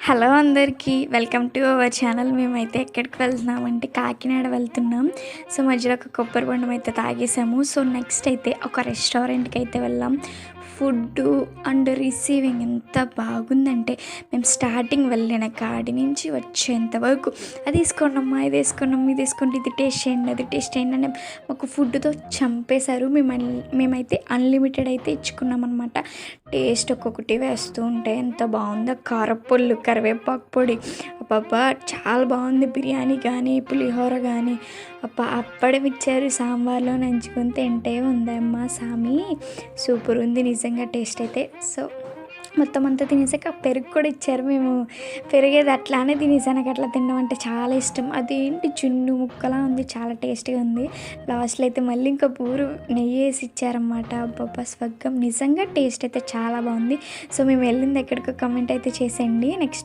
Hello అందరికీ welcome to our channel. మేమైతే ఎక్కడికి వెళ్తున్నామంటే కాకినాడ వెళ్తున్నాం. సో మధ్యలో ఒక కొబ్బరి బొండం అయితే తాగేసాము. సో నెక్స్ట్ అయితే ఒక రెస్టారెంట్కి అయితే వెళ్ళాం. ఫుడ్డు అండ్ రిసీవింగ్ ఎంత బాగుందంటే మేము స్టార్టింగ్ వెళ్ళిన కాడి నుంచి వచ్చేంత వరకు అది వేసుకోండమ్మా, ఇది వేసుకున్నాం, ఇది వేసుకోండి, ఇది టేస్ట్ చేయండి, అది టేస్ట్ చేయండి అని మాకు ఫుడ్తో చంపేశారు. మేమైతే అన్లిమిటెడ్ అయితే ఇచ్చుకున్నాం అనమాట. టేస్ట్ ఒక్కొక్కటి వేస్తూ ఉంటే ఎంత బాగుందో, కారపొళ్ళు, కరివేపాకు పొడి, అబ్బబ్బా చాలా బాగుంది. బిర్యానీ కానీ పులిహోర కానీ అప్పడం ఇచ్చారు, సాంబార్లో నంచుకొని తింటే ఉందమ్మా సామి, సూపర్ ఉంది నిజంగా టేస్ట్ అయితే. సో మొత్తం అంతా తినేసాక పెరుగు కూడా ఇచ్చారు. మేము పెరిగేది అట్లానే తినేసాను. నాకు అట్లా తినడం అంటే చాలా ఇష్టం. అదేంటి జున్ను ముక్కలా ఉంది, చాలా టేస్టీగా ఉంది. లాస్ట్లో అయితే మళ్ళీ ఇంకా పూరు నెయ్యి వేసి ఇచ్చారన్నమాట. అబ్బబ్బా స్వర్గం, నిజంగా టేస్ట్ అయితే చాలా బాగుంది. సో మేము వెళ్ళింది ఎక్కడికో కమెంట్ అయితే చేసేయండి. నెక్స్ట్